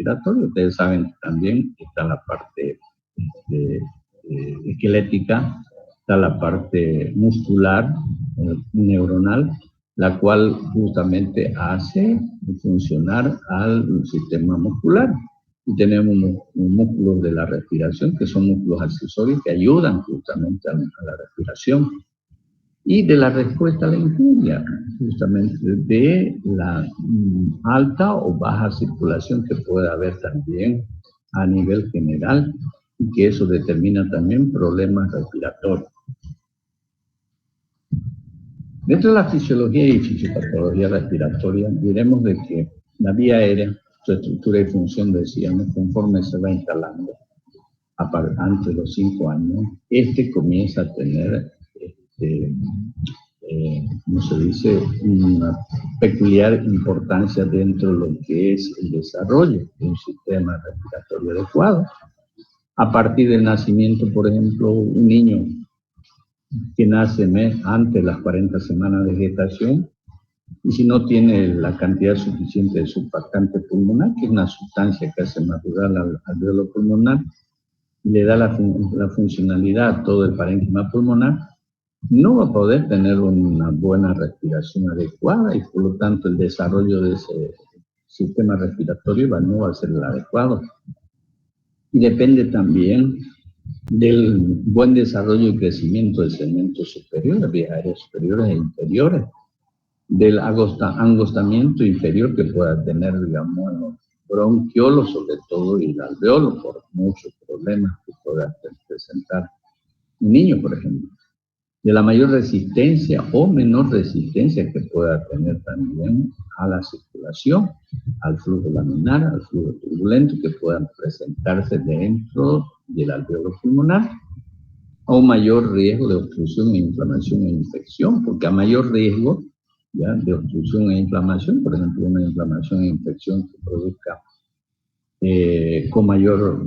respiratorio. Ustedes saben que también está la parte esquelética, está la parte muscular, neuronal, la cual justamente hace funcionar al sistema muscular. Y tenemos músculos de la respiración, que son músculos accesorios que ayudan justamente a la respiración. Y de la respuesta a la injuria, justamente de la alta o baja circulación que puede haber también a nivel general, y que eso determina también problemas respiratorios. Dentro de la fisiología y fisiopatología respiratoria, diremos de que la vía aérea, su estructura y función, decíamos, conforme se va instalando antes de los 5 años, comienza a tener, ¿cómo se dice?, una peculiar importancia dentro de lo que es el desarrollo de un sistema respiratorio adecuado. A partir del nacimiento, por ejemplo, un niño que nace antes de las 40 semanas de gestación, y si no tiene la cantidad suficiente de surfactante pulmonar, que es una sustancia que hace madurar al alveolo pulmonar, y le da la funcionalidad a todo el parénquima pulmonar, no va a poder tener una buena respiración adecuada, y por lo tanto el desarrollo de ese sistema respiratorio no va a ser el adecuado. Y depende también del buen desarrollo y crecimiento de segmentos superiores, vías aéreas superiores e inferiores, del angostamiento inferior que pueda tener, digamos, el bronquiolo, sobre todo, y el alveolo, por muchos problemas que pueda presentar un niño, por ejemplo. De la mayor resistencia o menor resistencia que pueda tener también a la circulación, al flujo laminar, al flujo turbulento que puedan presentarse dentro del alveolo pulmonar, a un mayor riesgo de obstrucción, inflamación e infección, porque a mayor riesgo de obstrucción e inflamación, por ejemplo, una inflamación e infección que produzca con mayor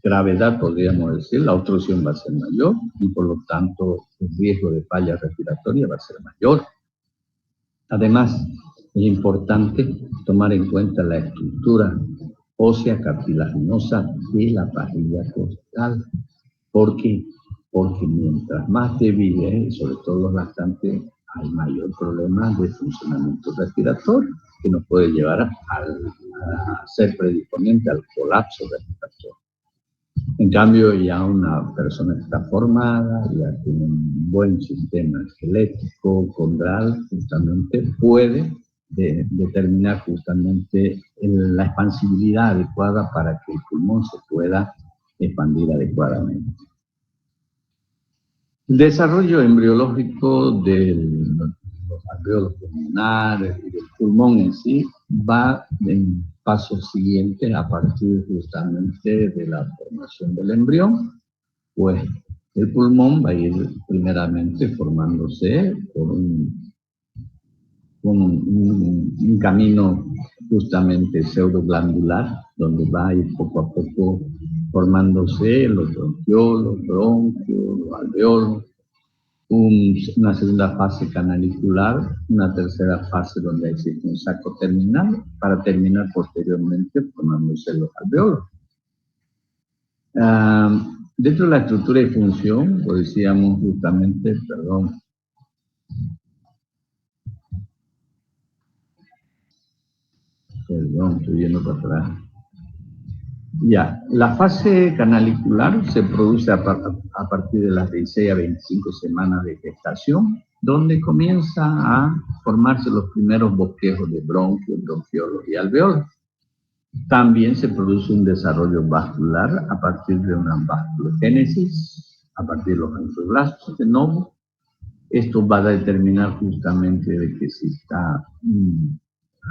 gravedad, podríamos decir, la obstrucción va a ser mayor y por lo tanto el riesgo de falla respiratoria va a ser mayor. Además, es importante tomar en cuenta la estructura ósea cartilaginosa de la parrilla costal. ¿Por qué? Porque mientras más débil es, sobre todo los lactantes, hay mayor problema de funcionamiento respiratorio que nos puede llevar a ser predisponente al colapso respiratorio. En cambio, ya una persona que está formada, ya tiene un buen sistema esquelético, condral, justamente puede determinar justamente la expansibilidad adecuada para que el pulmón se pueda expandir adecuadamente. El desarrollo embriológico de los alveolos pulmonares y del pulmón en sí va en pasos siguientes a partir justamente de la formación del embrión. Pues el pulmón va a ir primeramente formándose por un camino justamente pseudoglandular, donde va a ir poco a poco formándose los bronquiolos, bronquios, los alveolos, una segunda fase canalicular, una tercera fase donde existe un saco terminal, para terminar posteriormente formándose los alveolos. Dentro de la estructura y función, lo decíamos justamente, estoy yendo para atrás. Ya, la fase canalicular se produce a partir de las 16 a 25 semanas de gestación, donde comienza a formarse los primeros bosquejos de bronquios, bronquiolos y alveolos. También se produce un desarrollo vascular a partir de una vasculogénesis, a partir de los angioblastos de novo. Esto va a determinar justamente de que si está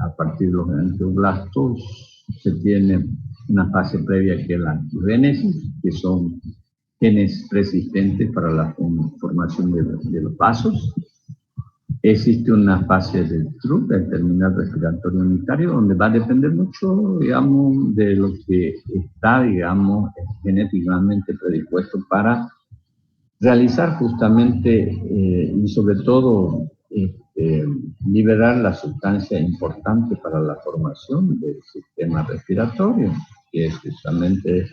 a partir de los angioblastos se tiene una fase previa que es la angiogénesis, que son genes persistentes para la formación de los vasos. Existe una fase del TRUP, del terminal respiratorio unitario, donde va a depender mucho, digamos, de lo que está, digamos, genéticamente predispuesto para realizar justamente, y sobre todo, liberar la sustancia importante para la formación del sistema respiratorio, que es justamente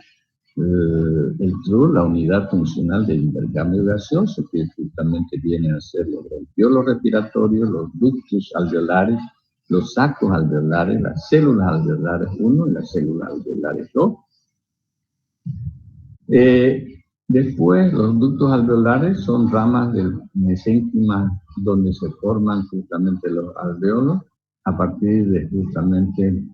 el TRU, la unidad funcional de intercambio gaseoso, que justamente viene a ser los bronquiolos respiratorios, los ductus alveolares, los sacos alveolares, las células alveolares 1 y las células alveolares 2. Después, los ductos alveolares son ramas del mesénquima donde se forman justamente los alveolos a partir de justamente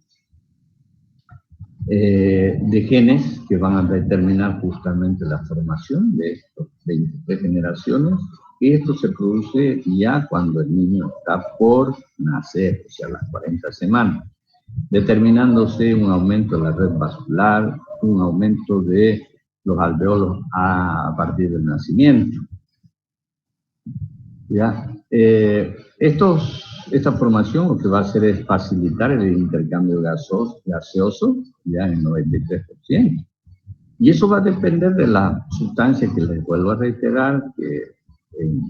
de genes que van a determinar justamente la formación de estos 23 generaciones, y esto se produce ya cuando el niño está por nacer, o sea, a las 40 semanas, determinándose un aumento de la red vascular, un aumento de los alveolos a partir del nacimiento. ¿Ya? Esta formación lo que va a hacer es facilitar el intercambio gaseoso ya en 93%. Y eso va a depender de la sustancia que les vuelvo a reiterar, que en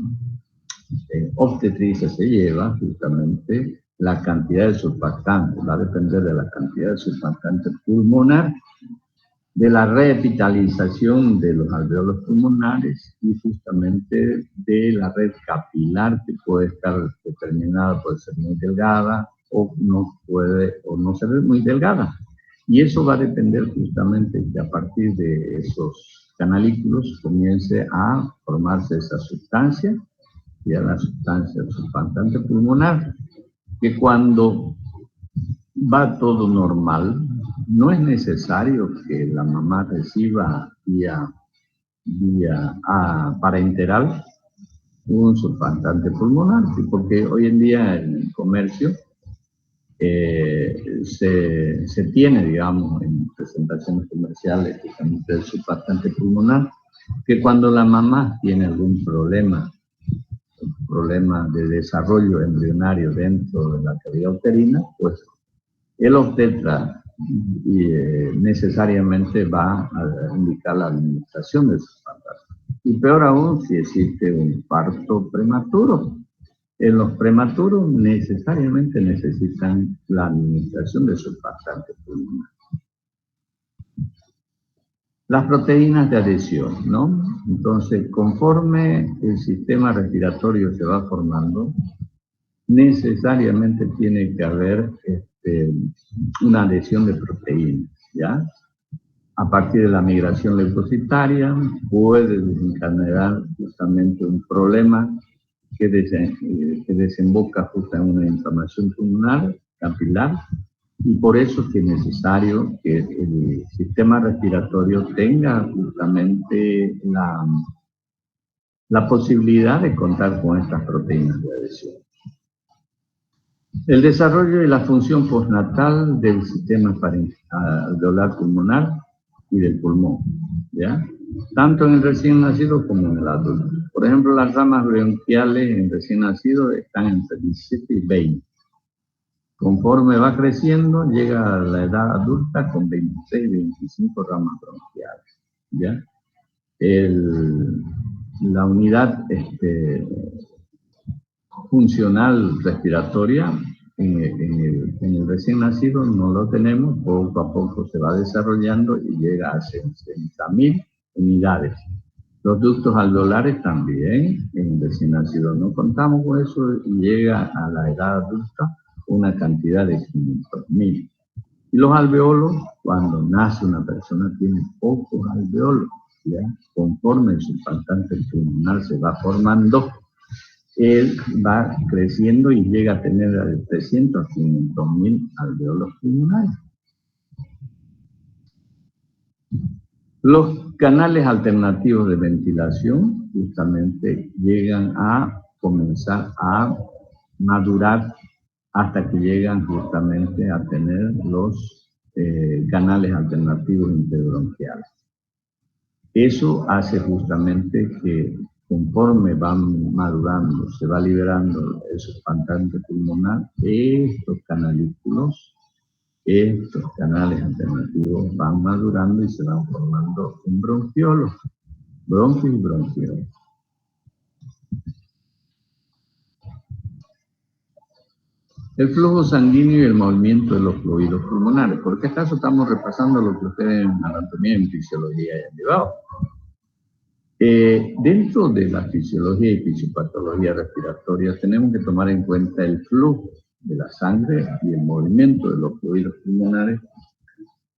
obstetricia se lleva justamente la cantidad de surfactante, va a depender de la cantidad de surfactante pulmonar, de la revitalización de los alveolos pulmonares y justamente de la red capilar, que puede estar determinada, puede ser muy delgada o no ser muy delgada. Y eso va a depender justamente que a partir de esos canalículos comience a formarse esa sustancia, ya la sustancia surfactante pulmonar, que cuando va todo normal, no es necesario que la mamá reciba vía parenteral un surfactante pulmonar, porque hoy en día en el comercio se tiene, digamos, en presentaciones comerciales justamente el surfactante pulmonar, que cuando la mamá tiene algún problema de desarrollo embrionario dentro de la cavidad uterina, pues el obstetra necesariamente va a indicar la administración de surfactante. Y peor aún si existe un parto prematuro. En los prematuros necesariamente necesitan la administración de surfactante pulmonar. Las proteínas de adhesión, ¿no? Entonces, conforme el sistema respiratorio se va formando, necesariamente tiene que haber una adhesión de proteínas, ¿ya? A partir de la migración leucocitaria puede desencadenar justamente un problema que desemboca justo en una inflamación pulmonar, capilar, y por eso es que es necesario que el sistema respiratorio tenga justamente la posibilidad de contar con estas proteínas de adhesión. El desarrollo y la función postnatal del sistema alveolar pulmonar y del pulmón, ¿ya? Tanto en el recién nacido como en el adulto. Por ejemplo, las ramas bronquiales en recién nacido están entre 17 y 20. Conforme va creciendo, llega a la edad adulta con 26 y 25 ramas bronquiales, ¿ya? La unidad funcional respiratoria en el recién nacido no lo tenemos, poco a poco se va desarrollando y llega a 60.000 unidades. Los ductos alveolares también, en el recién nacido no contamos con eso y llega a la edad adulta una cantidad de 500.000. Y los alveolos, cuando nace una persona, tiene pocos alveolos, ¿ya? Conforme el surfactante pulmonar se va formando, él va creciendo y llega a tener de 300 a 500.000 alveolos pulmonares. Los canales alternativos de ventilación justamente llegan a comenzar a madurar hasta que llegan justamente a tener los canales alternativos interbronquiales. Eso hace justamente que conforme van madurando, se va liberando el surfactante pulmonar, estos canalículos, estos canales alternativos van madurando y se van formando un bronquiolo, bronquio y bronquiolo. El flujo sanguíneo y el movimiento de los fluidos pulmonares. ¿Por qué acaso estamos repasando lo que ustedes en anatomía y en fisiología hayan llevado? Dentro de la fisiología y fisiopatología respiratoria tenemos que tomar en cuenta el flujo de la sangre y el movimiento de los fluidos pulmonares,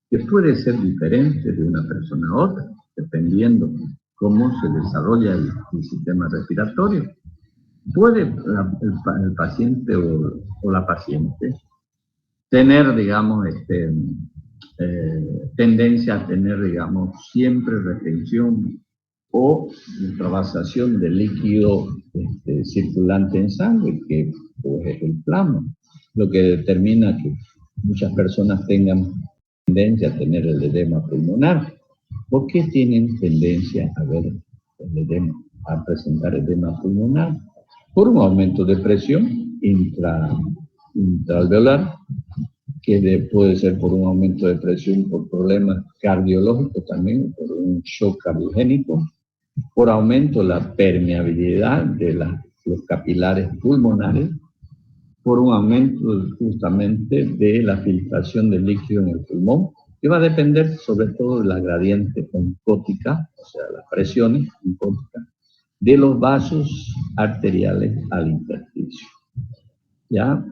que puede ser diferente de una persona a otra, dependiendo cómo se desarrolla el sistema respiratorio. Puede el paciente o la paciente tener, digamos, tendencia a tener, digamos, siempre retención o ultravasación de líquido circulante en sangre, que pues, es el plasma, lo que determina que muchas personas tengan tendencia a tener el edema pulmonar. ¿Por qué tienen tendencia a ver el edema, a presentar edema pulmonar? Por un aumento de presión intraalveolar, que puede ser por un aumento de presión por problemas cardiológicos también, por un shock cardiogénico, por aumento de la permeabilidad de los capilares pulmonares, por un aumento justamente de la filtración del líquido en el pulmón, que va a depender sobre todo de la gradiente oncótica, o sea, las presiones oncóticas, de los vasos arteriales al intersticio. ¿Ya?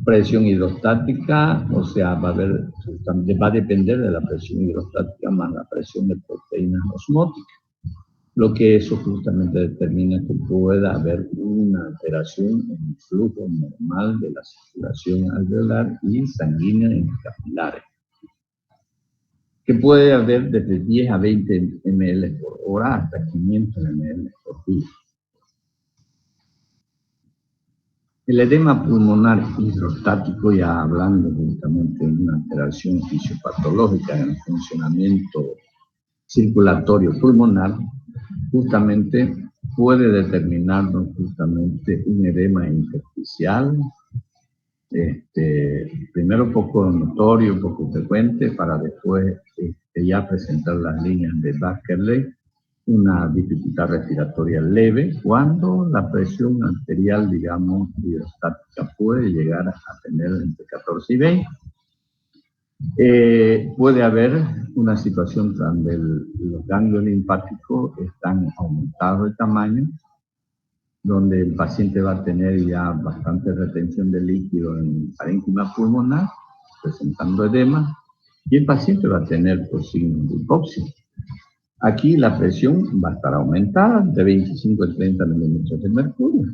Presión hidrostática, o sea, va a depender de la presión hidrostática más la presión de proteínas osmóticas, lo que eso justamente determina que pueda haber una alteración en el flujo normal de la circulación alveolar y sanguínea en capilares, que puede haber desde 10 a 20 ml por hora hasta 500 ml por día. El edema pulmonar hidrostático, ya hablando justamente de una alteración fisiopatológica en el funcionamiento circulatorio pulmonar, justamente puede determinarnos justamente un edema intersticial, primero poco notorio, poco frecuente, para después ya presentar las líneas de Bakerley, una dificultad respiratoria leve, cuando la presión arterial, digamos, hidrostática puede llegar a tener entre 14 y 20. Puede haber una situación donde los ganglios linfáticos están aumentados de tamaño, donde el paciente va a tener ya bastante retención de líquido en el parénquima pulmonar, presentando edema, y el paciente va a tener pues, signos de hipoxia. Aquí la presión va a estar aumentada de 25 a 30 milímetros de mercurio.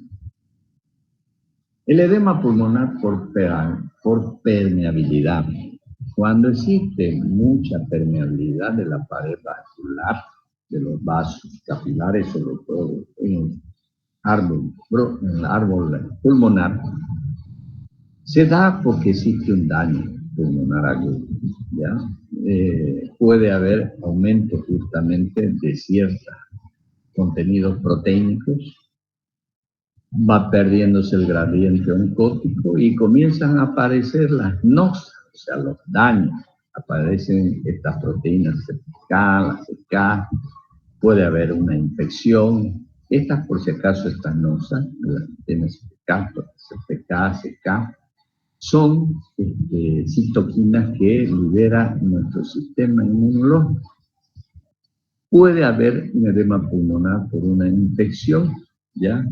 El edema pulmonar por permeabilidad. Cuando existe mucha permeabilidad de la pared vascular, de los vasos capilares, sobre todo en el árbol pulmonar, se da porque existe un daño pulmonar agudo, ¿ya? Puede haber aumento justamente de ciertos contenidos proteínicos, va perdiéndose el gradiente oncótico y comienzan a aparecer las nosas, o sea, los daños. Aparecen estas proteínas CPK, las CK, puede haber una infección. Estas, por si acaso, estas nosas, las CPK, CK, son citoquinas que libera nuestro sistema inmunológico. Puede haber un edema pulmonar por una infección, ¿ya?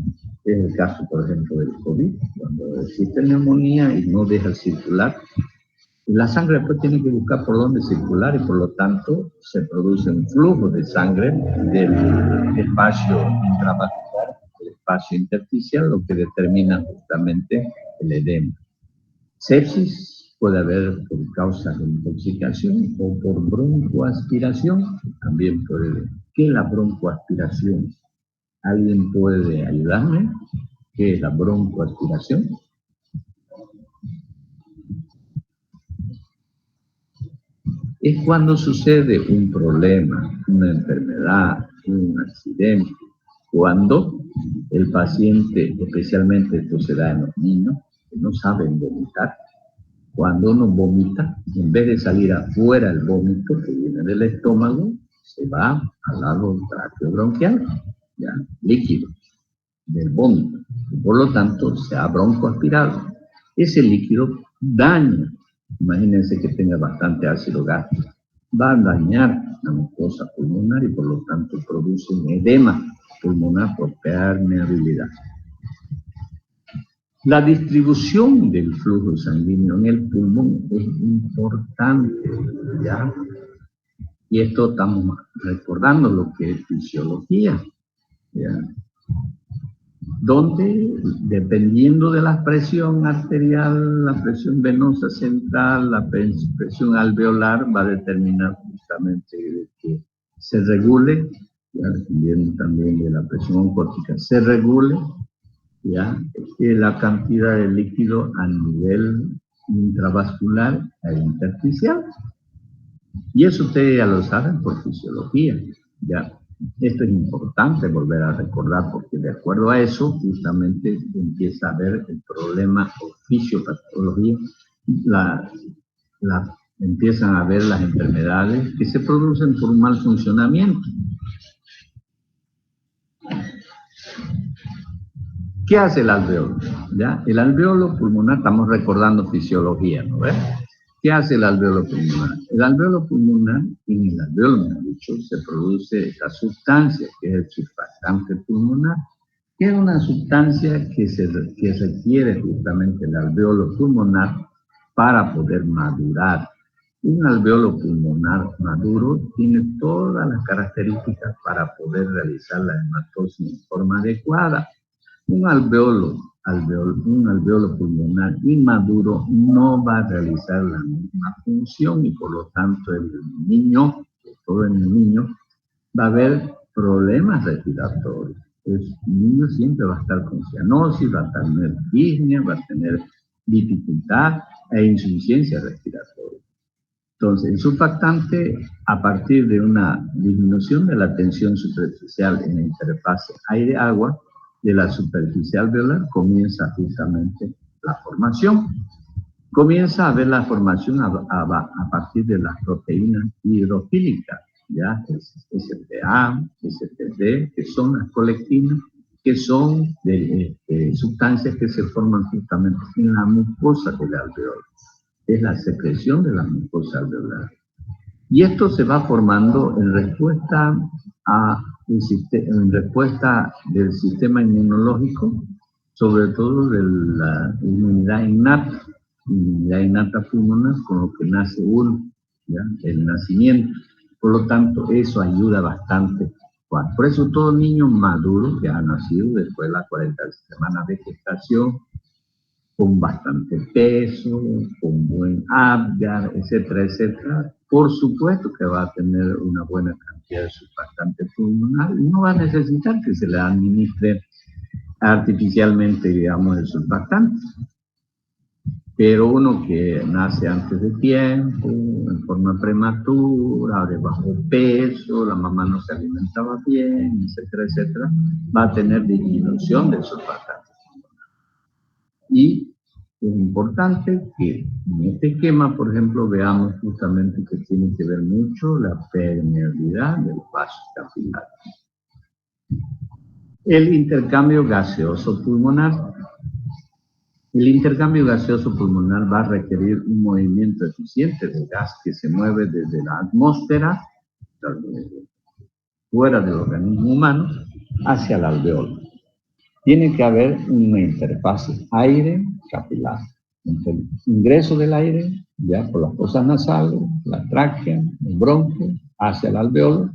Es el caso, por ejemplo, del COVID, cuando existe neumonía y no deja circular. La sangre después tiene que buscar por dónde circular y por lo tanto se produce un flujo de sangre del espacio intravascular, el espacio intersticial, lo que determina justamente el edema. Sepsis puede haber por causa de intoxicación o por broncoaspiración, también puede haber. ¿Qué es la broncoaspiración? ¿Alguien puede ayudarme? ¿Qué es la broncoaspiración? Es cuando sucede un problema, una enfermedad, un accidente, cuando el paciente, especialmente esto se da en los niños, que no saben vomitar. Cuando uno vomita, en vez de salir afuera el vómito que viene del estómago, se va al lado tráqueo bronquial, ¿ya? Líquido del vómito. Y por lo tanto, se ha broncoaspirado. ese líquido daña. Imagínense que tenga bastante ácido gástrico. Va a dañar la mucosa pulmonar y por lo tanto produce un edema pulmonar por permeabilidad. La distribución del flujo sanguíneo en el pulmón es importante, ¿ya? Y esto estamos recordando lo que es fisiología, ¿ya? Donde, dependiendo de la presión arterial, la presión venosa central, la presión alveolar, va a determinar justamente que se regule, ¿ya? Dependiendo también de la presión oncótica, se regule, ¿ya? La cantidad de líquido a nivel intravascular e intersticial. Y eso ustedes ya lo saben por fisiología, ¿ya? Esto es importante volver a recordar porque de acuerdo a eso justamente empieza a ver el problema o fisiopatología, empiezan a ver las enfermedades que se producen por un mal funcionamiento. ¿Qué hace el alveolo? ¿Ya? El alveolo pulmonar, estamos recordando fisiología, ¿no ves? ¿Qué hace el alveolo pulmonar? El alveolo pulmonar, en el alveolo, mejor dicho, se produce esta sustancia que es el surfactante pulmonar, que es una sustancia que requiere justamente el alveolo pulmonar para poder madurar. Un alveolo pulmonar maduro tiene todas las características para poder realizar la hematosis en forma adecuada. Un alveolo pulmonar inmaduro no va a realizar la misma función y por lo tanto el niño, todo en el niño, va a haber problemas respiratorios. El niño siempre va a estar con cianosis, va a tener disnea, va a tener dificultad e insuficiencia respiratoria. Entonces, el surfactante, a partir de una disminución de la tensión superficial en la interfase aire-agua, de la superficie alveolar comienza justamente la formación. Comienza a ver la formación a partir de las proteínas hidrofílicas, ¿ya? SPA, SPD, que son las colectinas, que son sustancias que se forman justamente en la mucosa del alveolo. Es la secreción de la mucosa alveolar. Y esto se va formando en respuesta del sistema inmunológico, sobre todo de la inmunidad innata pulmonar, con lo que nace uno, ¿ya? El nacimiento. Por lo tanto, eso ayuda bastante. Por eso todo niño maduro que ha nacido después de las 40 semanas de gestación, con bastante peso, con buen Apgar, etcétera, etcétera, por supuesto que va a tener una buena cantidad de surfactante pulmonar y no va a necesitar que se le administre artificialmente, digamos, el surfactante. Pero uno que nace antes de tiempo, en forma prematura, de bajo peso, la mamá no se alimentaba bien, etcétera, etcétera, va a tener disminución del surfactante. Y es importante que en este esquema, por ejemplo, veamos justamente que tiene que ver mucho la permeabilidad del vaso capilar. El intercambio gaseoso pulmonar. El intercambio gaseoso pulmonar va a requerir un movimiento eficiente del gas que se mueve desde la atmósfera, fuera del organismo humano, hacia el alveolo. Tiene que haber una interfase aire-capilar. Entre el ingreso del aire, ya por las fosas nasales, la tráquea, el bronquio, hacia el alveolo,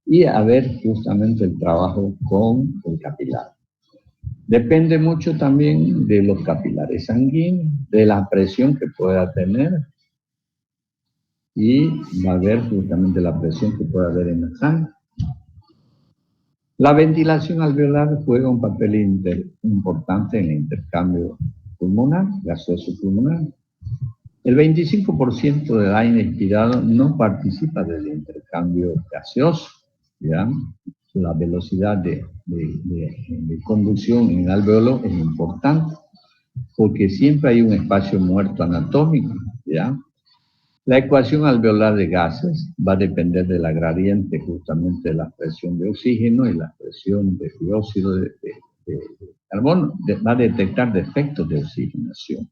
y haber justamente el trabajo con el capilar. Depende mucho también de los capilares sanguíneos, de la presión que pueda tener, y va a haber justamente la presión que pueda haber en la sangre. La ventilación alveolar juega un papel importante en el intercambio pulmonar, gaseoso pulmonar. El 25% del aire inspirado no participa del intercambio gaseoso, ¿ya? La velocidad de conducción en el alveolo es importante porque siempre hay un espacio muerto anatómico, ¿ya? La ecuación alveolar de gases va a depender de la gradiente justamente de la presión de oxígeno y la presión de dióxido de carbono. Va a detectar defectos de oxigenación.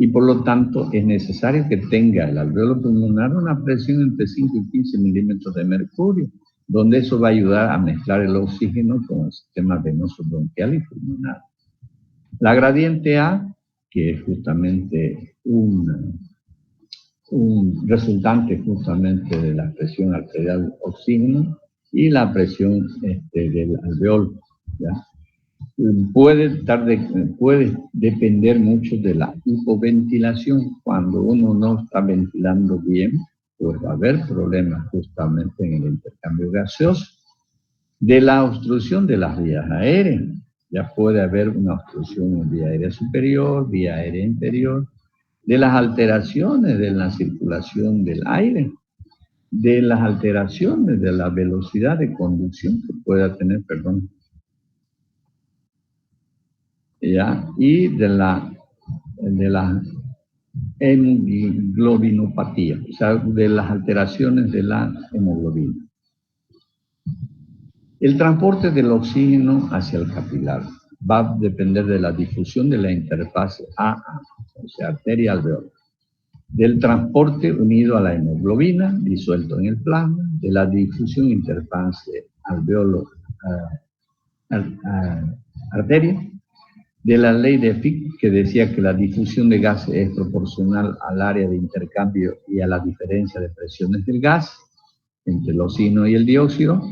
y por lo tanto es necesario que tenga el alveolo pulmonar una presión entre 5 y 15 milímetros de mercurio, donde eso va a ayudar a mezclar el oxígeno con el sistema venoso bronquial y pulmonar. La gradiente A, que es justamente un resultante justamente de la presión arterial oxígeno y la presión del alveolo, ¿ya? Puede depender mucho de la hipoventilación. Cuando uno no está ventilando bien, pues va a haber problemas justamente en el intercambio gaseoso. De la obstrucción de las vías aéreas, ya puede haber una obstrucción en vía aérea superior, vía aérea inferior, de las alteraciones de la circulación del aire, de las alteraciones de la velocidad de conducción que pueda tener, ¿ya? Y de la hemoglobinopatía, o sea, de las alteraciones de la hemoglobina. El transporte del oxígeno hacia el capilar va a depender de la difusión de la interfaz AA, o sea, arteria alveolar, del transporte unido a la hemoglobina disuelto en el plasma, de la difusión interfaz alveolo-arteria, de la ley de Fick, que decía que la difusión de gases es proporcional al área de intercambio y a la diferencia de presiones del gas entre el oxígeno y el dióxido,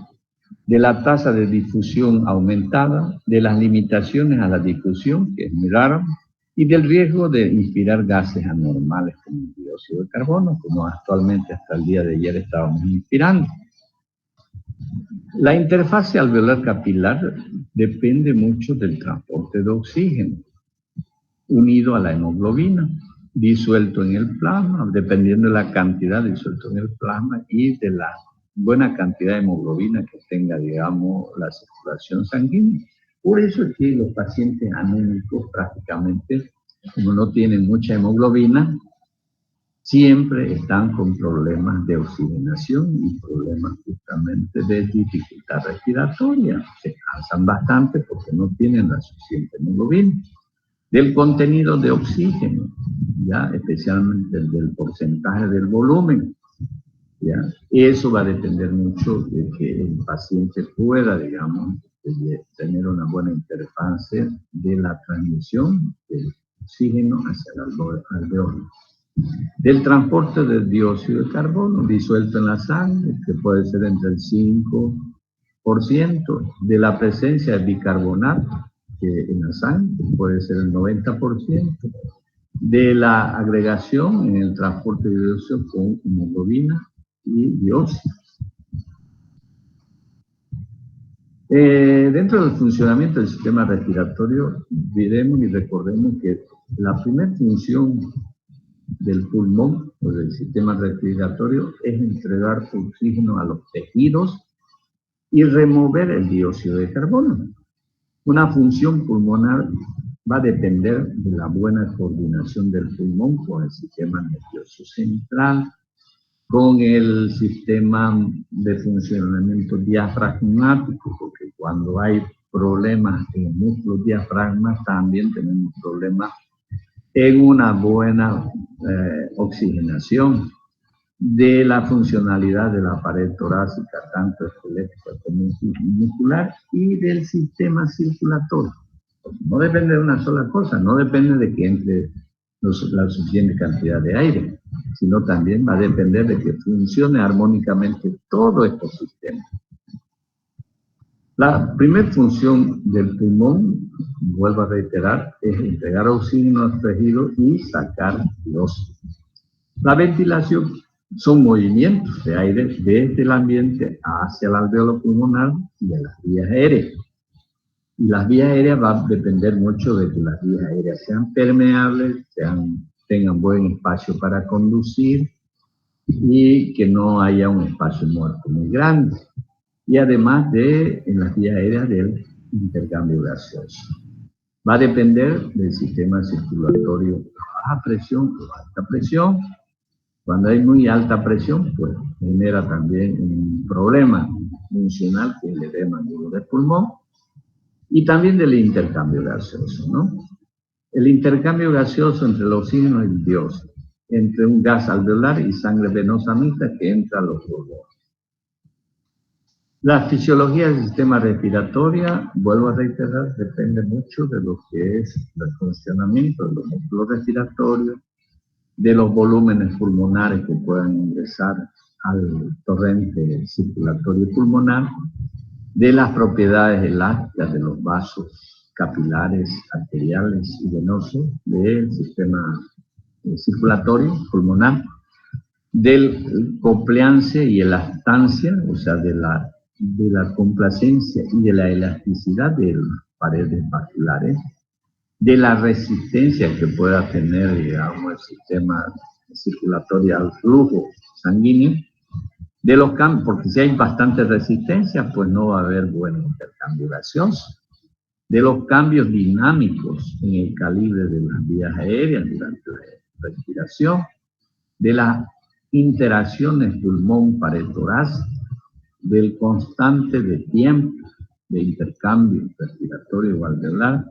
de la tasa de difusión aumentada, de las limitaciones a la difusión, que es muy raro, y del riesgo de inspirar gases anormales como el dióxido de carbono, como actualmente hasta el día de ayer estábamos inspirando. La interfase alveolar capilar depende mucho del transporte de oxígeno, unido a la hemoglobina, disuelto en el plasma, dependiendo de la cantidad disuelto en el plasma y de la buena cantidad de hemoglobina que tenga, digamos, la circulación sanguínea. Por eso es que los pacientes anémicos prácticamente, como no tienen mucha hemoglobina, siempre están con problemas de oxigenación y problemas justamente de dificultad respiratoria. Se cansan bastante porque no tienen la suficiente hemoglobina. Del contenido de oxígeno, ya especialmente del porcentaje del volumen, ¿ya? Eso va a depender mucho de que el paciente pueda, digamos, tener una buena interfase de la transmisión del oxígeno hacia el alveolo. Del transporte del dióxido de carbono disuelto en la sangre, que puede ser entre el 5%, de la presencia de bicarbonato en la sangre, que puede ser el 90%, de la agregación en el transporte de dióxido con hemoglobina y dióxido. Dentro del funcionamiento del sistema respiratorio, diremos y recordemos que la primera función del pulmón o del sistema respiratorio es entregar oxígeno a los tejidos y remover el dióxido de carbono. Una función pulmonar va a depender de la buena coordinación del pulmón con el sistema nervioso central, con el sistema de funcionamiento diafragmático, porque cuando hay problemas en el músculo diafragma también tenemos problemas en una buena oxigenación, de la funcionalidad de la pared torácica, tanto esquelética como muscular, y del sistema circulatorio. No depende de una sola cosa, no depende de que entre la suficiente cantidad de aire, sino también va a depender de que funcione armónicamente todo este sistema. La primera función del pulmón, vuelvo a reiterar, es entregar oxígeno al tejido y sacar dióxido. La ventilación son movimientos de aire desde el ambiente hacia el alveolo pulmonar y a las vías aéreas. Y las vías aéreas van a depender mucho de que las vías aéreas sean permeables, tengan buen espacio para conducir y que no haya un espacio muerto muy grande. Y además en las vías aéreas del intercambio gaseoso. Va a depender del sistema circulatorio de baja presión o alta presión. Cuando hay muy alta presión, pues genera también un problema funcional que es el edema agudo del pulmón y también del intercambio gaseoso, ¿no? El intercambio gaseoso entre el oxígeno y el dióxido, entre un gas alveolar y sangre venosa mixta que entra a los pulmones. La fisiología del sistema respiratorio, vuelvo a reiterar, depende mucho de lo que es el funcionamiento de los músculos respiratorios, de los volúmenes pulmonares que puedan ingresar al torrente circulatorio pulmonar, de las propiedades elásticas de los vasos capilares, arteriales y venosos del sistema circulatorio pulmonar, del compliance y elastancia, o sea, de la complacencia y de la elasticidad de las paredes vasculares, de la resistencia que pueda tener, digamos, el sistema circulatorio al flujo sanguíneo, de los cambios, porque si hay bastante resistencia, pues no va a haber buen intercambio gaseoso, de los cambios dinámicos en el calibre de las vías aéreas durante la respiración, de las interacciones pulmón-pared torácica, del constante de tiempo de intercambio respiratorio o alveolar,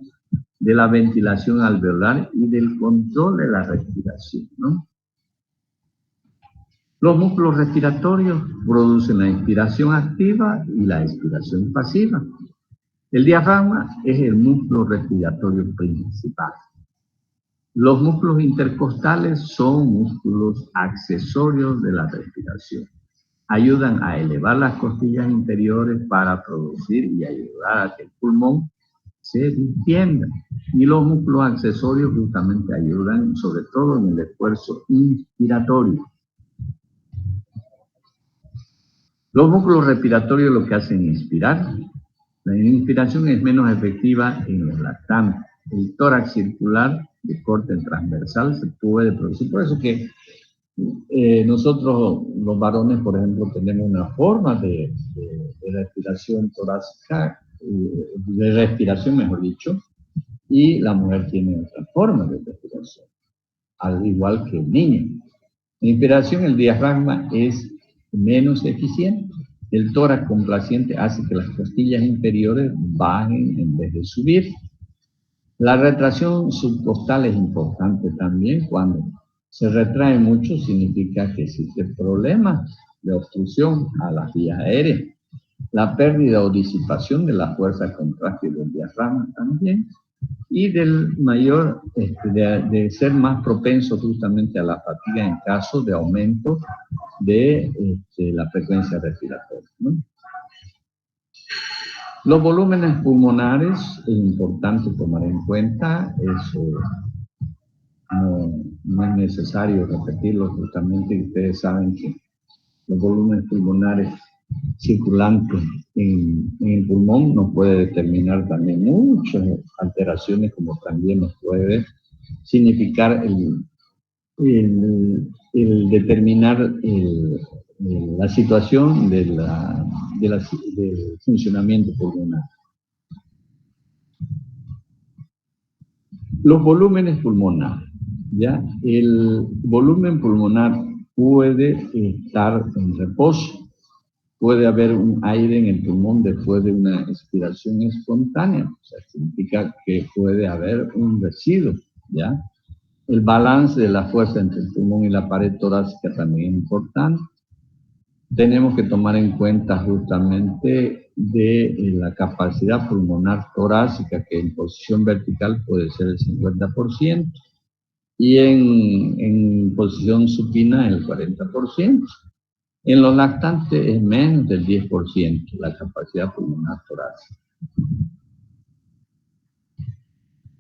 de la ventilación alveolar y del control de la respiración, ¿no? Los músculos respiratorios producen la inspiración activa y la expiración pasiva. El diafragma es el músculo respiratorio principal. Los músculos intercostales son músculos accesorios de la respiración. Ayudan a elevar las costillas interiores para producir y ayudar a que el pulmón se distienda. Y los músculos accesorios justamente ayudan sobre todo en el esfuerzo inspiratorio. Los músculos respiratorios lo que hacen es inspirar. La inspiración es menos efectiva en los lactantes. El tórax circular de corte transversal se puede producir. Por eso que nosotros, los varones, por ejemplo, tenemos una forma de respiración torácica, de respiración, mejor dicho, y la mujer tiene otra forma de respiración, al igual que el niño. La inspiración, el diafragma es menos eficiente. El tórax complaciente hace que las costillas inferiores bajen en vez de subir. La retracción subcostal es importante también. Cuando se retrae mucho significa que existe problemas de obstrucción a las vías aéreas. La pérdida o disipación de la fuerza contráctil del diafragma también, y del mayor, de ser más propenso justamente a la fatiga en caso de aumento de la frecuencia respiratoria, ¿no? Los volúmenes pulmonares es importante tomar en cuenta, eso no es necesario repetirlo, justamente ustedes saben que los volúmenes pulmonares circulantes en el pulmón nos puede determinar también muchas alteraciones, como también nos puede significar el determinar la situación del funcionamiento pulmonar. Los volúmenes pulmonares, ¿ya? El volumen pulmonar puede estar en reposo. Puede haber un aire en el pulmón después de una expiración espontánea. O sea, significa que puede haber un residuo, ¿ya? El balance de la fuerza entre el pulmón y la pared torácica también es importante. Tenemos que tomar en cuenta justamente de la capacidad pulmonar torácica, que en posición vertical puede ser el 50%, y en posición supina el 40%. En los lactantes es menos del 10% la capacidad pulmonar torácica.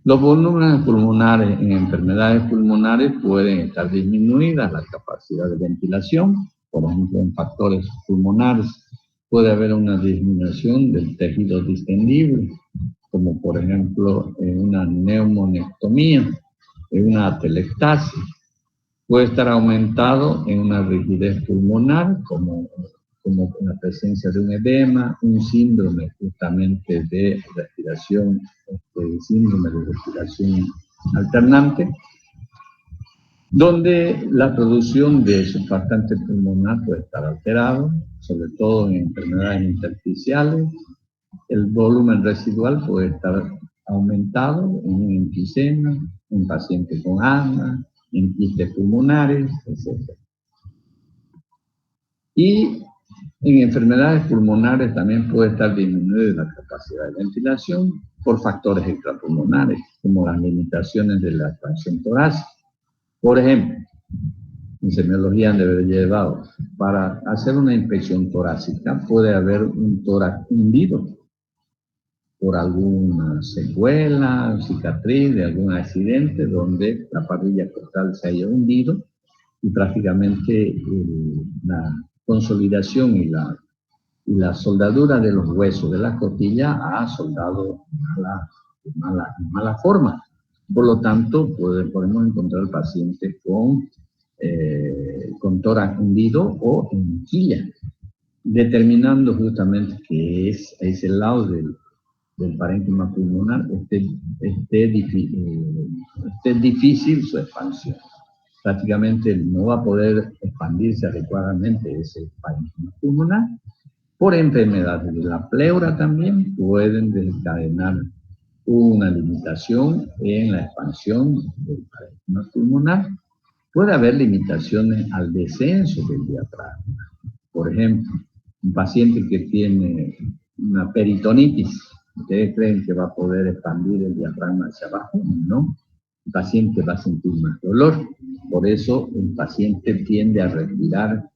Los volúmenes pulmonares en enfermedades pulmonares pueden estar disminuidas, la capacidad de ventilación, por ejemplo, en factores pulmonares puede haber una disminución del tejido distendible, como por ejemplo en una neumonectomía, en una atelectasia. Puede estar aumentado en una rigidez pulmonar, como la presencia de un edema, un síndrome justamente de respiración, síndrome de respiración alternante, donde la producción de surfactante pulmonar puede estar alterado, sobre todo en enfermedades intersticiales. El volumen residual puede estar aumentado en enfisema, en pacientes con asma, en quistes pulmonares, etc. Y en enfermedades pulmonares también puede estar disminuida la capacidad de ventilación por factores extrapulmonares, como las limitaciones de la expansión torácica. Por ejemplo, en semiología han de haber llevado, para hacer una inspección torácica puede haber un tórax hundido por alguna secuela, cicatriz de algún accidente donde la parrilla costal se haya hundido y prácticamente la consolidación y la soldadura de los huesos de la costilla ha soldado de mala forma. Por lo tanto, podemos encontrar pacientes con tórax hundido o en quilla, determinando justamente que es el lado del parénquima pulmonar esté difícil su expansión. Prácticamente no va a poder expandirse adecuadamente ese parénquima pulmonar. Por enfermedades de la pleura también pueden desencadenar una limitación en la expansión del parénquima pulmonar. Puede haber limitaciones al descenso del diafragma. Por ejemplo, un paciente que tiene una peritonitis, ¿ustedes creen que va a poder expandir el diafragma hacia abajo? No. El paciente va a sentir más dolor. Por eso el paciente tiende a respirar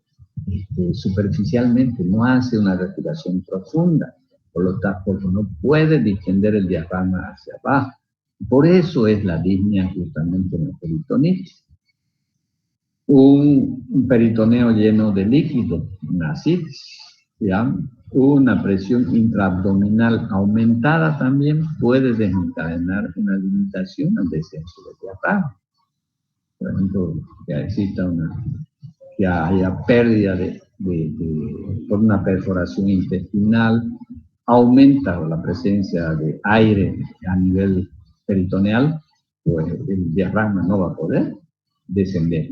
superficialmente, no hace una respiración profunda. Por lo tanto, no puede distender el diafragma hacia abajo. Por eso es la disnea justamente en la peritonitis. Un peritoneo lleno de líquido, una ascitis, ¿ya? Una presión intraabdominal aumentada también puede desencadenar una limitación al descenso del diafragma. Por ejemplo, que haya pérdida por una perforación intestinal, aumenta la presencia de aire a nivel peritoneal, pues el diafragma no va a poder descender.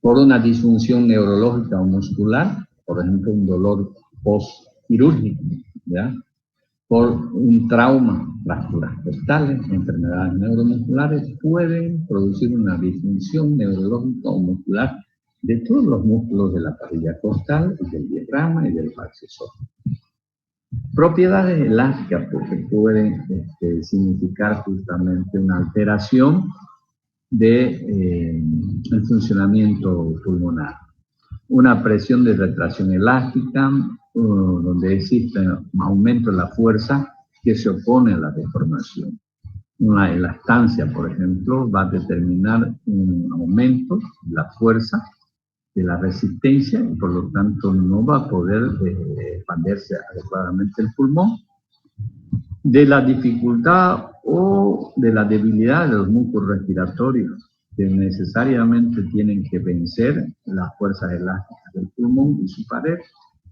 Por una disfunción neurológica o muscular, por ejemplo, un dolor postquirúrgico, ¿ya? Por un trauma, fracturas costales, enfermedades neuromusculares, pueden producir una disfunción neurológica o muscular de todos los músculos de la parrilla costal, del diafragma y del accesor. Propiedades elásticas, porque pueden significar justamente una alteración del funcionamiento pulmonar. Una presión de retracción elástica, donde existe un aumento de la fuerza que se opone a la deformación. Una elastancia, por ejemplo, va a determinar un aumento de la fuerza, de la resistencia, y por lo tanto no va a poder expandirse adecuadamente el pulmón. De la dificultad o de la debilidad de los músculos respiratorios, que necesariamente tienen que vencer las fuerzas elásticas del pulmón y su pared,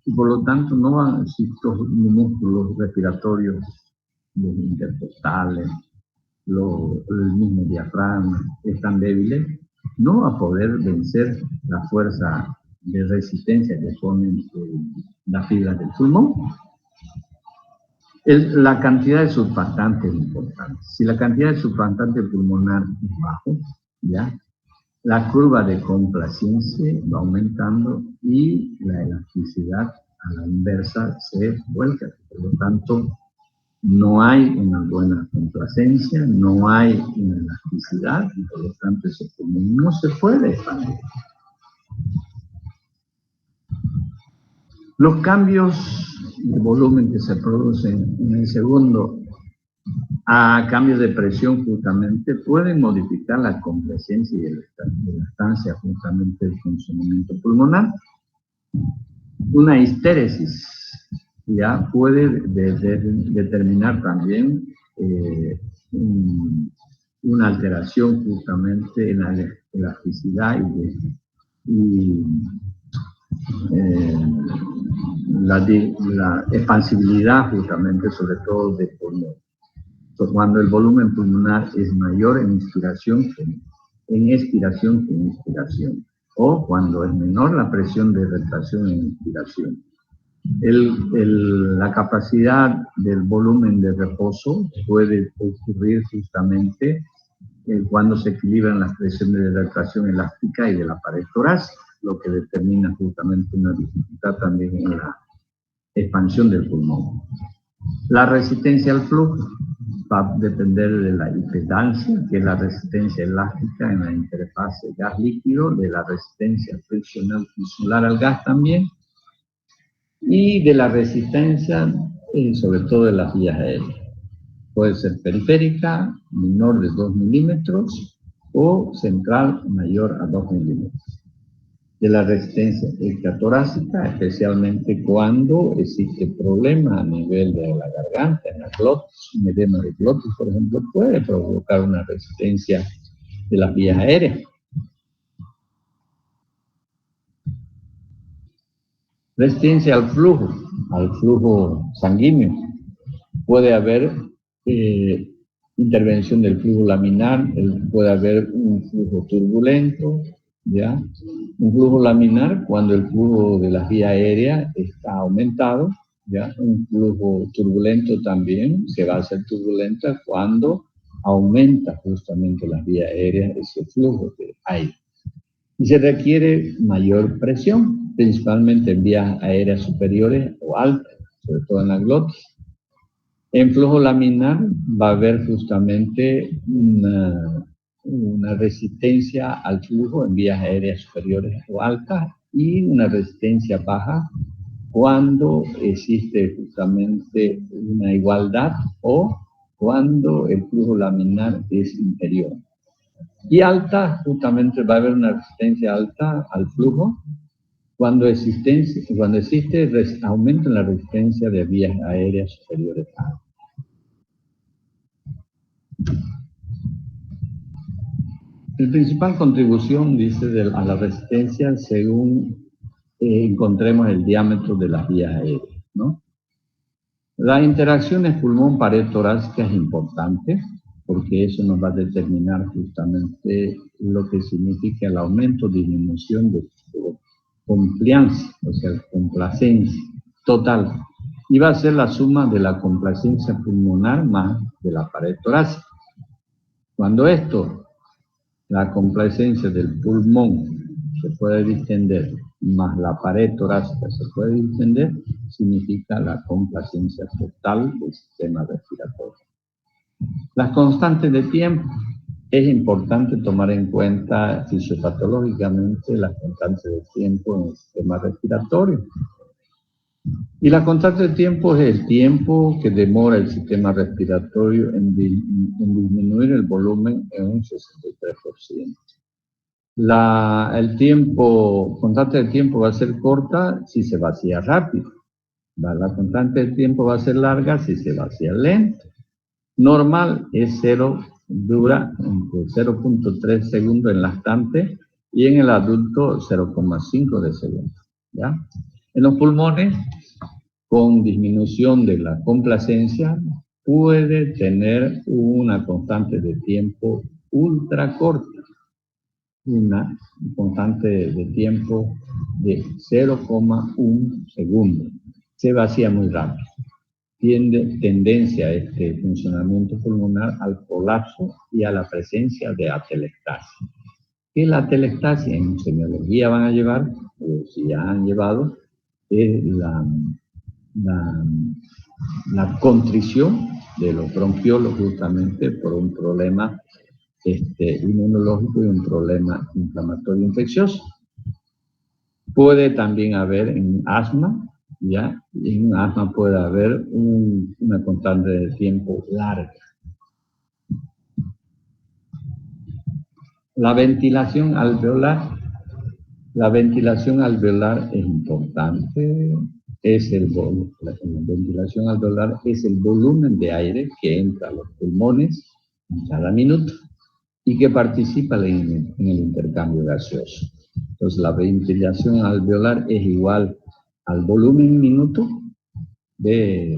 y por lo tanto no van a existir músculos respiratorios, los intercostales, el mismo diafragma, están débiles, no va a poder vencer la fuerza de resistencia que ponen las fibras del pulmón. La cantidad de surfactante es importante. Si la cantidad de surfactante pulmonar es bajo, ¿ya? La curva de complacencia va aumentando y la elasticidad a la inversa se vuelca. Por lo tanto, no hay una buena complacencia, no hay una elasticidad, y por lo tanto ese pulmón no se puede expandir. Los cambios de volumen que se producen en el segundo a cambio de presión justamente pueden modificar la complacencia y la estancia justamente del funcionamiento pulmonar. Una histéresis ya puede determinar también una alteración justamente en la elasticidad y la expansibilidad justamente, sobre todo de pulmón. Entonces, cuando el volumen pulmonar es mayor en inspiración que en expiración que en inspiración, o cuando es menor la presión de retracción en inspiración. La capacidad del volumen de reposo puede ocurrir justamente cuando se equilibran las presiones de la tracción elástica y de la pared torácica, lo que determina justamente una dificultad también en la expansión del pulmón. La resistencia al flujo va a depender de la impedancia, que es la resistencia elástica en la interfase gas-líquido, de la resistencia friccional tisular al gas también, y de la resistencia, sobre todo de las vías aéreas. Puede ser periférica, menor de 2 milímetros, o central, mayor a 2 milímetros. De la resistencia extratorácica, especialmente cuando existe problema a nivel de la garganta, en la glotis, un edema de glotis, por ejemplo, puede provocar una resistencia de las vías aéreas. Resistencia al flujo sanguíneo. Puede haber intervención del flujo laminar, puede haber un flujo turbulento, ¿ya? Un flujo laminar cuando el flujo de las vías aéreas está aumentado, ¿ya? Un flujo turbulento también se va a hacer turbulenta cuando aumenta justamente las vías aéreas, ese flujo de aire. Y se requiere mayor presión, principalmente en vías aéreas superiores o altas, sobre todo en la glotis. En flujo laminar va a haber justamente una resistencia al flujo en vías aéreas superiores o altas y una resistencia baja cuando existe justamente una igualdad o cuando el flujo laminar es inferior. Y alta, justamente va a haber una resistencia alta al flujo cuando existe aumento en la resistencia de vías aéreas superiores a altas. La principal contribución, dice, a la resistencia según encontremos el diámetro de las vías aéreas, ¿no? La interacción de pulmón-pared torácica es importante porque eso nos va a determinar justamente lo que significa el aumento o disminución de compliance, o sea, complacencia total. Y va a ser la suma de la complacencia pulmonar más de la pared torácica. Cuando la complacencia del pulmón se puede distender, más la pared torácica se puede distender, significa la complacencia total del sistema respiratorio. Las constantes de tiempo. Es importante tomar en cuenta fisiopatológicamente las constantes de tiempo en el sistema respiratorio. Y la constante de tiempo es el tiempo que demora el sistema respiratorio en disminuir el volumen en un 63%. Constante de tiempo va a ser corta si se vacía rápido. La constante de tiempo va a ser larga si se vacía lento. Normal es 0, dura entre 0.3 segundos en lactante y en el adulto 0,5 de segundo. ¿Ya? En los pulmones, con disminución de la complacencia, puede tener una constante de tiempo ultra corta. Una constante de tiempo de 0,1 segundo. Se vacía muy rápido. Tiene tendencia a este funcionamiento pulmonar al colapso y a la presencia de atelectasia. ¿Qué es la atelectasia? En semiología van a llevar, o si ya han llevado, es la contrición de los bronquiolos justamente por un problema inmunológico y un problema inflamatorio infeccioso. Puede también haber en asma, ¿ya? En asma puede haber una constante de tiempo larga. La ventilación alveolar. La ventilación alveolar es importante. La ventilación alveolar es el volumen de aire que entra a los pulmones en cada minuto y que participa en el intercambio gaseoso. Entonces, la ventilación alveolar es igual al volumen minuto de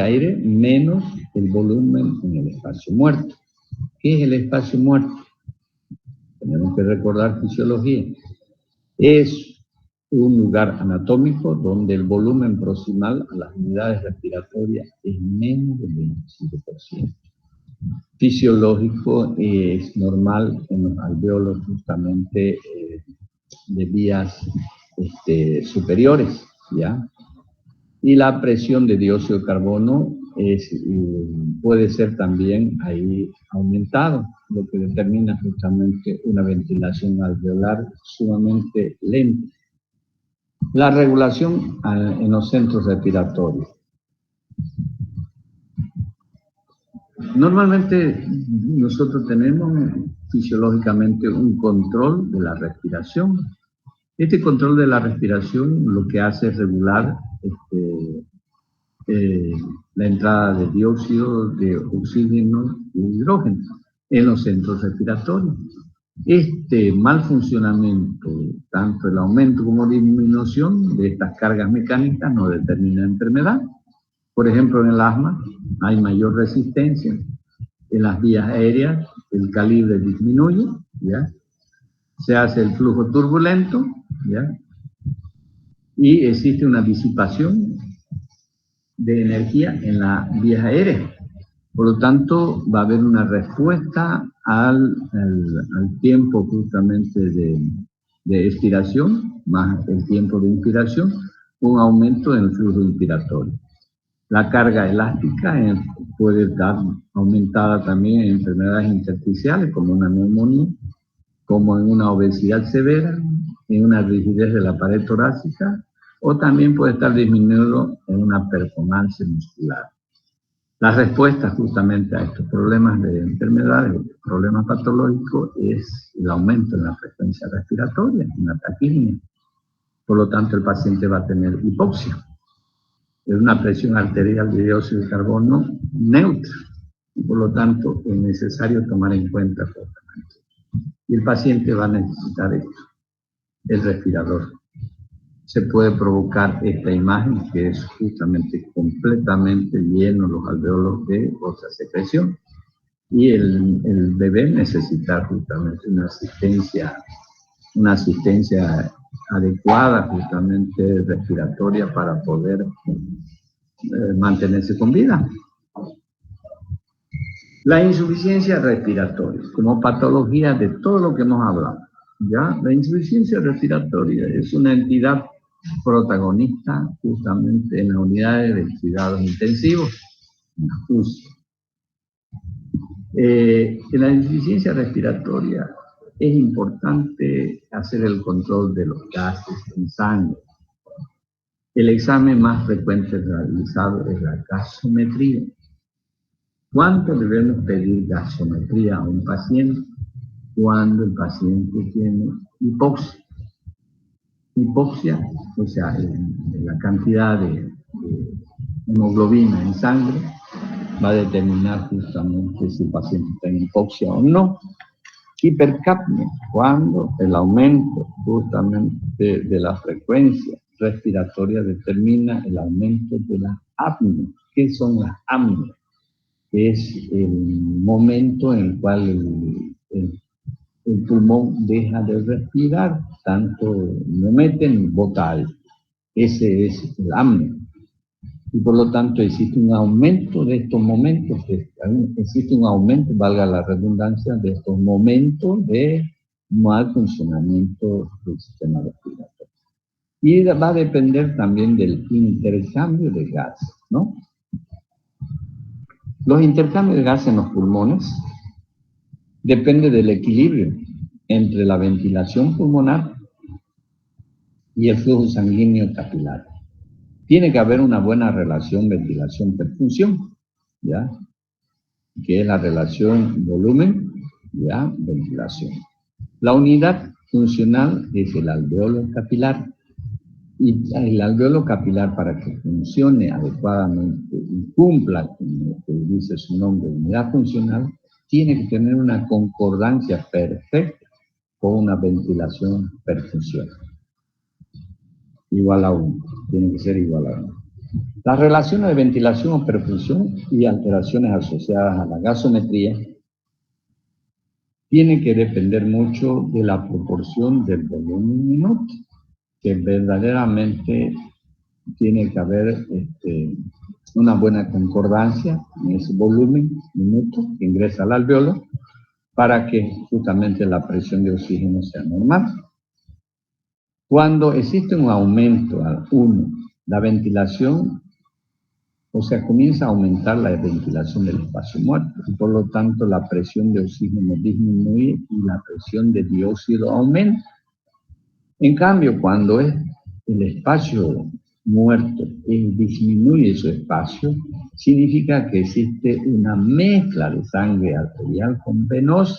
aire menos el volumen en el espacio muerto. ¿Qué es el espacio muerto? Tenemos que recordar fisiología. Es un lugar anatómico donde el volumen proximal a las unidades respiratorias es menos del 25%. Fisiológico es normal en los alvéolos justamente de vías superiores, ¿ya? Y la presión de dióxido de carbono puede ser también ahí aumentado, lo que determina justamente una ventilación alveolar sumamente lenta. La regulación en los centros respiratorios. Normalmente nosotros tenemos fisiológicamente un control de la respiración. Este control de la respiración lo que hace es regular la entrada de dióxido de oxígeno y hidrógeno en los centros respiratorios. Este mal funcionamiento, tanto el aumento como disminución de estas cargas mecánicas, no determina enfermedad. Por ejemplo, en el asma hay mayor resistencia, en las vías aéreas el calibre disminuye, ¿ya? Se hace el flujo turbulento, ¿ya? Y existe una disipación de energía en las vías aéreas. Por lo tanto, va a haber una respuesta al tiempo justamente de expiración, más el tiempo de inspiración, un aumento en el flujo inspiratorio. La carga elástica puede estar aumentada también en enfermedades intersticiales, como una neumonía, como en una obesidad severa, en una rigidez de la pared torácica, o también puede estar disminuido en una performance muscular. La respuesta justamente a estos problemas de enfermedades, problemas patológicos, es el aumento en la frecuencia respiratoria, en la taquirria. Por lo tanto, el paciente va a tener hipoxia. Es una presión arterial de dióxido de carbono neutra. Y por lo tanto, es necesario tomar en cuenta el tratamiento. Y el paciente va a necesitar esto, el respirador. Se puede provocar esta imagen que es justamente completamente lleno los alvéolos de otra secreción. Y el bebé necesita justamente una asistencia adecuada justamente respiratoria para poder mantenerse con vida. La insuficiencia respiratoria, como patología de todo lo que hemos hablado, ¿ya? La insuficiencia respiratoria es una entidad protagonista justamente en las unidades de cuidados intensivos, en la UCI. En la insuficiencia respiratoria es importante hacer el control de los gases en sangre. El examen más frecuente realizado es la gasometría. ¿Cuánto debemos pedir gasometría a un paciente? Cuando el paciente tiene hipoxia. Hipoxia, o sea, la cantidad de hemoglobina en sangre va a determinar justamente si el paciente está en hipoxia o no. Hipercapnia, cuando el aumento justamente de la frecuencia respiratoria determina el aumento de la apnea. ¿Qué son las apneas? Es el momento en el cual el pulmón deja de respirar, tanto no mete ni bota aire. Ese es el apnea. Y por lo tanto existe un aumento de estos momentos, existe un aumento, valga la redundancia, de estos momentos de mal funcionamiento del sistema respiratorio. Y va a depender también del intercambio de gases, ¿no? Los intercambios de gases en los pulmones depende del equilibrio entre la ventilación pulmonar y el flujo sanguíneo capilar. Tiene que haber una buena relación ventilación-perfusión, ¿ya? Que es la relación volumen, ¿ya? Ventilación. La unidad funcional es el alveolo capilar. Y el alveolo capilar, para que funcione adecuadamente y cumpla, como dice su nombre, unidad funcional, tiene que tener una concordancia perfecta con una ventilación-perfusión. Igual a 1, tiene que ser igual a 1. Las relaciones de ventilación o perfusión y alteraciones asociadas a la gasometría tienen que depender mucho de la proporción del volumen minuto. que verdaderamente tiene que haber una buena concordancia en ese volumen minuto que ingresa al alveolo para que justamente la presión de oxígeno sea normal. Cuando existe un aumento al 1, la ventilación, o sea, comienza a aumentar la ventilación del espacio muerto y por lo tanto la presión de oxígeno disminuye y la presión de dióxido aumenta. En cambio, cuando es el espacio muerto disminuye su espacio, significa que existe una mezcla de sangre arterial con venosa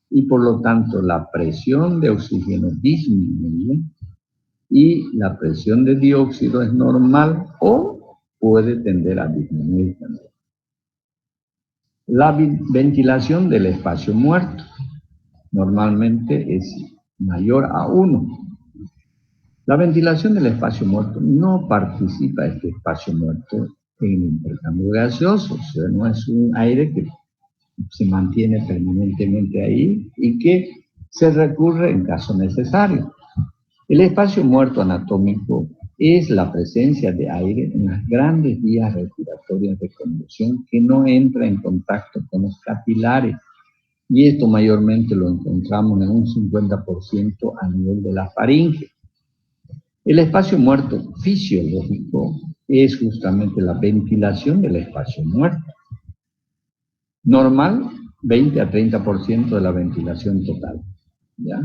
y por lo tanto la presión de oxígeno disminuye y la presión de dióxido es normal o puede tender a disminuir también. La ventilación del espacio muerto normalmente es mayor a 1. La ventilación del espacio muerto no participa este espacio muerto en el intercambio gaseoso, o sea, no es un aire que se mantiene permanentemente ahí y que se recurre en caso necesario. El espacio muerto anatómico es la presencia de aire en las grandes vías respiratorias de conducción que no entra en contacto con los capilares. Y esto mayormente lo encontramos en un 50% a nivel de la faringe. El espacio muerto fisiológico es justamente la ventilación del espacio muerto. Normal, 20 a 30% de la ventilación total. ¿Ya?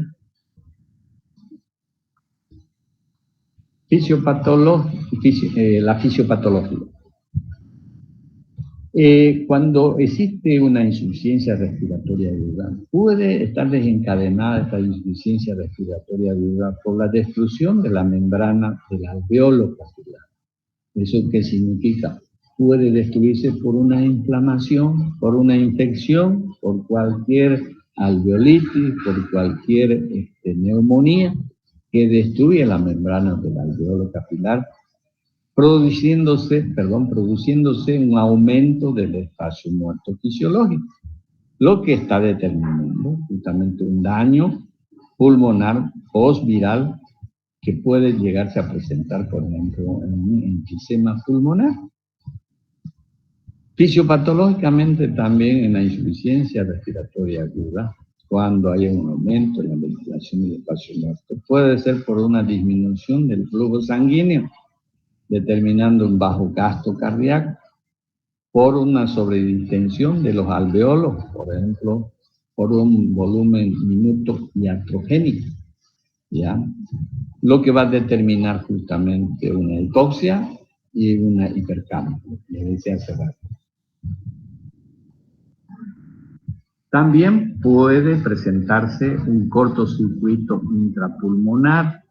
La fisiopatología. Cuando existe una insuficiencia respiratoria aguda, puede estar desencadenada esta insuficiencia respiratoria aguda por la destrucción de la membrana del alveolo capilar. ¿Eso qué significa? Puede destruirse por una inflamación, por una infección, por cualquier alveolitis, por cualquier neumonía que destruye la membrana del alveolo capilar, produciéndose un aumento del espacio muerto fisiológico, lo que está determinando justamente un daño pulmonar postviral que puede llegarse a presentar, por ejemplo, en un enfisema pulmonar. Fisiopatológicamente también en la insuficiencia respiratoria aguda, cuando hay un aumento en la ventilación del espacio muerto, puede ser por una disminución del flujo sanguíneo, determinando un bajo gasto cardíaco, por una sobredistensión de los alveolos, por ejemplo, por un volumen minuto iatrogénico, ¿ya? Lo que va a determinar justamente una hipoxia y una hipercapnia, le decía hace rato. También puede presentarse un cortocircuito intrapulmonar,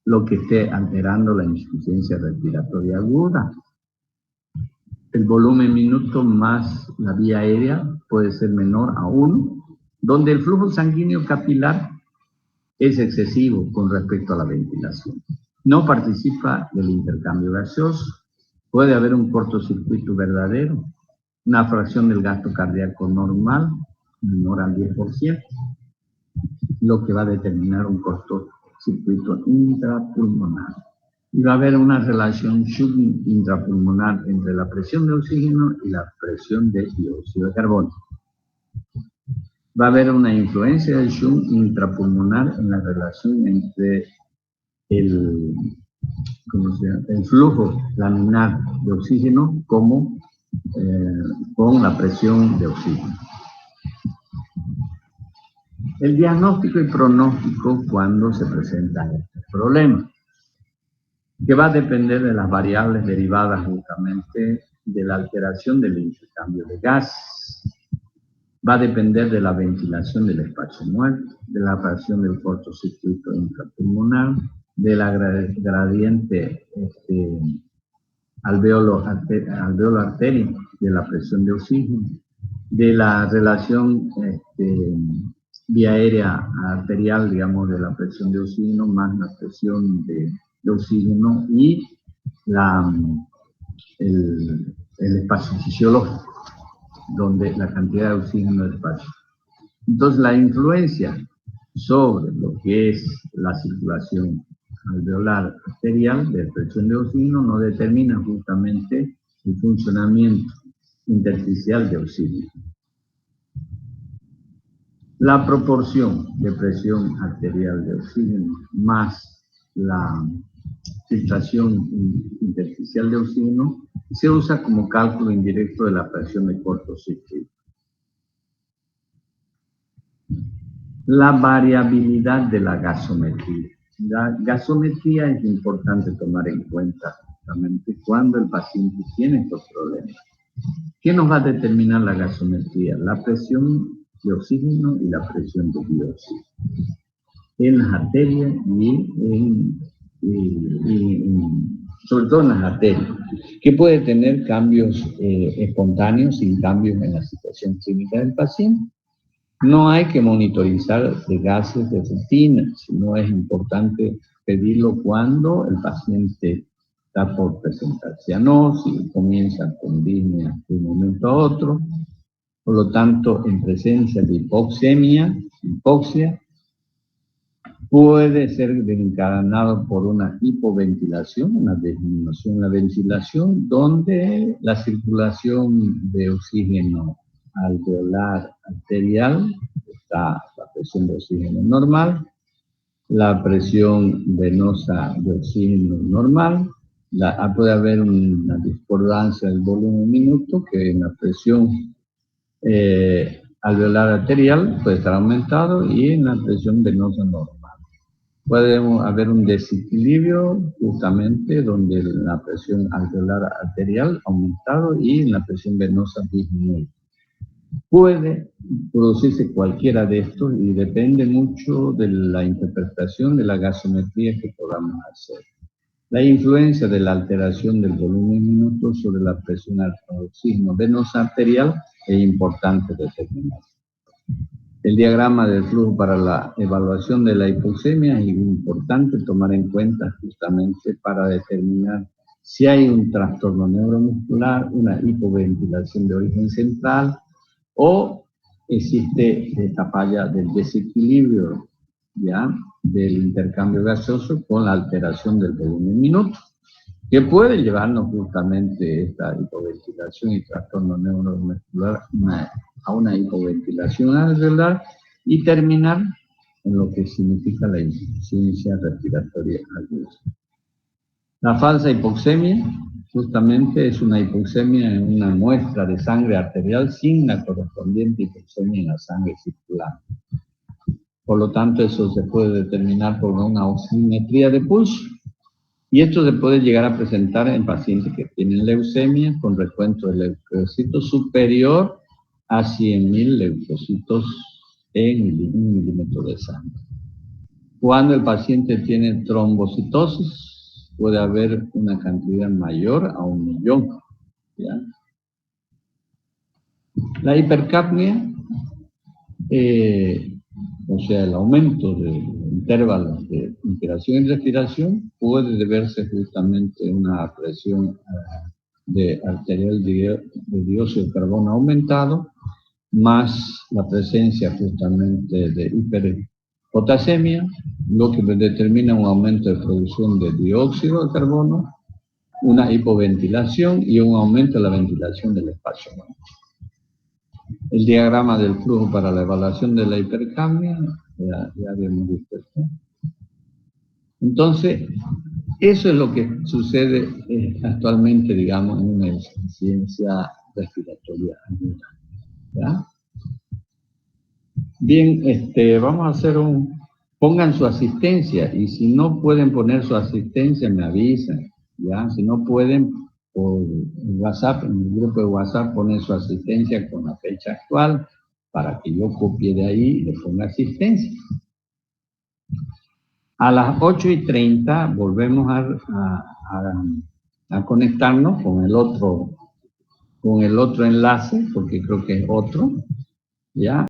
lo que esté alterando la insuficiencia respiratoria aguda. El volumen minuto más la vía aérea puede ser menor a 1, donde el flujo sanguíneo capilar es excesivo con respecto a la ventilación. No participa del intercambio gaseoso. Puede haber un cortocircuito verdadero, una fracción del gasto cardíaco normal menor al 10%, lo que va a determinar un cortocircuito intrapulmonar. Y va a haber una relación intrapulmonar entre la presión de oxígeno y la presión de dióxido de carbono. Va a haber una influencia del shunt intrapulmonar en la relación entre el flujo laminar de oxígeno con la presión de oxígeno. El diagnóstico y pronóstico cuando se presentan estos problemas, que va a depender de las variables derivadas justamente de la alteración del intercambio de gas, va a depender de la ventilación del espacio muerto, de la aparición del cortocircuito intrapulmonar, de la gradiente alveolo-arterio, de la presión de oxígeno, de la relación vía aérea arterial, digamos, de la presión de oxígeno más la presión de oxígeno y el espacio fisiológico, donde la cantidad de oxígeno del espacio. Entonces, la influencia sobre lo que es la circulación alveolar arterial de presión de oxígeno no determina justamente el funcionamiento intersticial de oxígeno. La proporción de presión arterial de oxígeno más la filtración intersticial de oxígeno se usa como cálculo indirecto de la presión de cortocircuito. La variabilidad de la gasometría. La gasometría es importante tomar en cuenta justamente cuando el paciente tiene estos problemas. ¿Qué nos va a determinar la gasometría? La presión de oxígeno y la presión de dióxido en las arterias sobre todo en las arterias, que puede tener cambios espontáneos sin cambios en la situación clínica del paciente. No hay que monitorizar de gases de rutina, sino es importante pedirlo cuando el paciente está por presentar cianosis, comienza con disnea de un momento a otro. Por lo tanto, en presencia de hipoxia, puede ser desencadenado por una hipoventilación, una disminución en la ventilación, donde la circulación de oxígeno alveolar arterial está la presión de oxígeno normal, la presión venosa de oxígeno normal, puede haber una discordancia del volumen minuto que en la presión alveolar arterial puede estar aumentado y en la presión venosa normal. Puede haber un desequilibrio justamente donde la presión alveolar arterial ha aumentado y en la presión venosa disminuye. Puede producirse cualquiera de estos y depende mucho de la interpretación de la gasometría que podamos hacer. La influencia de la alteración del volumen minuto sobre la presión de oxígeno venosa arterial es importante determinar. El diagrama del flujo para la evaluación de la hipoxemia es importante tomar en cuenta justamente para determinar si hay un trastorno neuromuscular, una hipoventilación de origen central o existe esta falla del desequilibrio ¿ya? Del intercambio gaseoso con la alteración del volumen minuto, que puede llevarnos justamente esta hipoventilación y trastorno neuromuscular a una hipoventilación alveolar y terminar en lo que significa la insuficiencia respiratoria aguda. La falsa hipoxemia justamente es una hipoxemia en una muestra de sangre arterial sin la correspondiente hipoxemia en la sangre circulante. Por lo tanto, eso se puede determinar por una oximetría de pulso. Y esto se puede llegar a presentar en pacientes que tienen leucemia con recuento de leucocitos superior a 100.000 leucocitos en 1 milímetro de sangre. Cuando el paciente tiene trombocitosis, puede haber una cantidad mayor a 1.000.000. ¿Ya? La hipercapnia, o sea, el aumento de intervalos de inspiración y respiración puede deberse justamente a una presión arterial de dióxido de carbono aumentado, más la presencia justamente de hiperpotasemia, lo que determina un aumento de producción de dióxido de carbono, una hipoventilación y un aumento de la ventilación del espacio. El diagrama del flujo para la evaluación de la hipercapnia, ya habíamos visto esto. Entonces, eso es lo que sucede actualmente, digamos, en una insuficiencia respiratoria aguda. ¿Ya? Bien, vamos a hacer pongan su asistencia, y si no pueden poner su asistencia, me avisan, ¿ya? Si no pueden, por WhatsApp, en el grupo de WhatsApp, ponen su asistencia con la fecha actual, para que yo copie de ahí y le ponga asistencia. A las 8:30 volvemos a conectarnos con el otro enlace, porque creo que es otro, ¿ya?